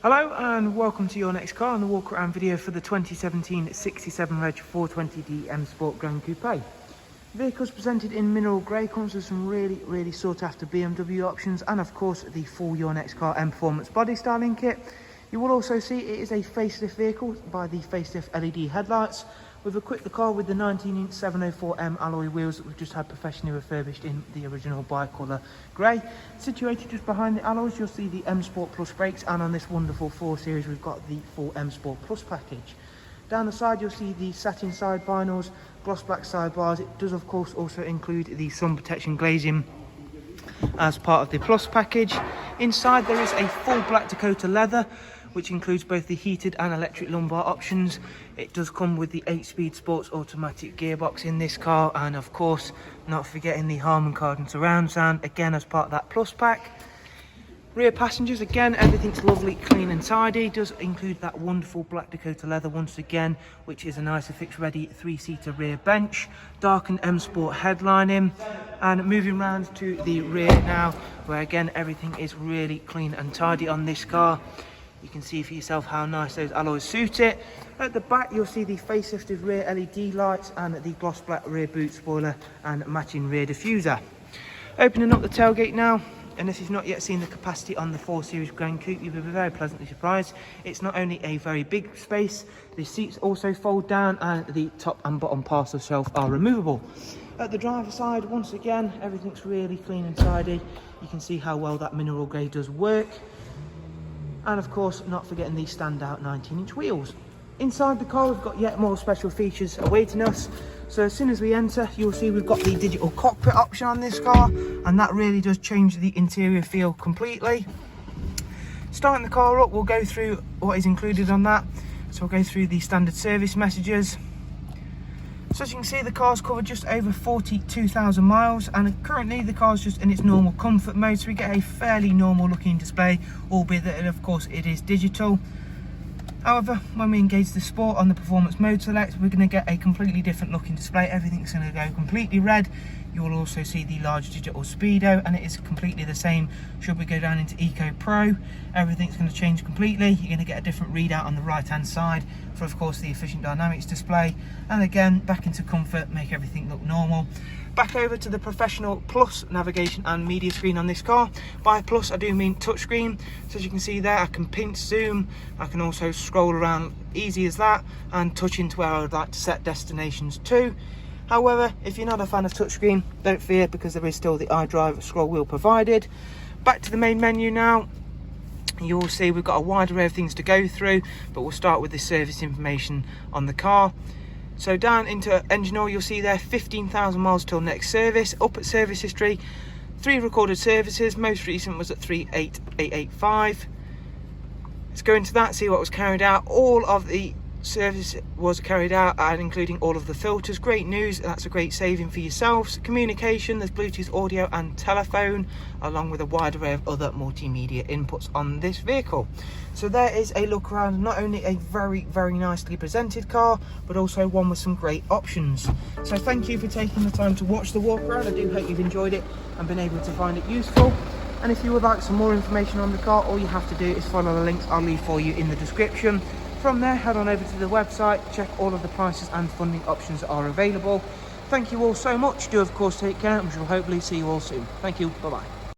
Hello and welcome to your next car on the walk around video for the 2017 67 Reg 420D M Sport Gran Coupe. The vehicle's presented in mineral grey, comes with some really sought after BMW options and of course the full Your Next Car M Performance body styling kit. You will also see it is a facelift vehicle by the facelift LED headlights. We've equipped the car with the 19-inch 704M alloy wheels that we've just had professionally refurbished in the original bi-colour grey. Situated just behind the alloys, you'll see the M Sport Plus brakes, and on this wonderful 4 Series we've got the full M Sport Plus package. Down the side you'll see the satin side vinyls, gloss black sidebars. It does of course also include the sun protection glazing as part of the Plus package. Inside there is a full black Dakota leather, which includes both the heated and electric lumbar options. It does come with the 8-speed sports automatic gearbox in this car, and of course not forgetting the Harman Kardon surround sound, again as part of that Plus pack. Rear passengers, again everything's lovely, clean and tidy. Does include that wonderful black Dakota leather once again, which is a Isofix ready 3-seater rear bench, darkened M Sport headlining. And moving round to the rear now, where again everything is really clean and tidy on this car. You can see for yourself how nice those alloys suit it. At the back you'll see the facelifted rear LED lights and the gloss black rear boot spoiler and matching rear diffuser. Opening up the tailgate now, and if you've not yet seen the capacity on the 4 Series Gran Coupe, you'll be very pleasantly surprised. It's not only a very big space, the seats also fold down and the top and bottom parcel shelf are removable. At the driver's side, once again, everything's really clean and tidy. You can see how well that mineral grey does work. And of course, not forgetting these standout 19-inch wheels. Inside the car, we've got yet more special features awaiting us. So as soon as we enter, you'll see we've got the digital cockpit option on this car, and that really does change the interior feel completely. Starting the car up, we'll go through what is included on that. So we'll go through the standard service messages. So as you can see, the car's covered just over 42,000 miles, and currently the car's just in its normal comfort mode, so we get a fairly normal looking display, albeit that of course it is digital. However, when we engage the sport on the performance mode select, we're going to get a completely different looking display. Everything's going to go completely red. You will also see the large digital speedo, and it is completely the same should we go down into Eco Pro. Everything's going to change completely. You're going to get a different readout on the right hand side for of course the efficient dynamics display, and again back into comfort, make everything look normal. Back over to the professional Plus navigation and media screen on this car. By Plus I do mean touchscreen. So as you can see there, I can pinch zoom, I can also scroll around easy as that, and touch into where I would like to set destinations to. However, if you're not a fan of touchscreen, don't fear, because there is still the iDrive scroll wheel provided. Back to the main menu now. You will see we've got a wide array of things to go through, but we'll start with the service information on the car. So down into engine oil, you'll see there 15,000 miles till next service. Up at service history, 3 recorded services, most recent was at 38885. Let's go into that, see what was carried out. All of the service was carried out, and including all of the filters. Great news, that's a great saving for yourselves. Communication, there's Bluetooth audio and telephone, along with a wide array of other multimedia inputs on this vehicle. So there is a look around, not only a very nicely presented car, but also one with some great options. So thank you for taking the time to watch the walk around. I do hope you've enjoyed it and been able to find it useful. And if you would like some more information on the car, all you have to do is follow the links I'll leave for you in the description. From there, head on over to the website, check all of the prices and funding options that are available. Thank you all so much. Do of course take care, and we shall hopefully see you all soon. Thank you. Bye bye.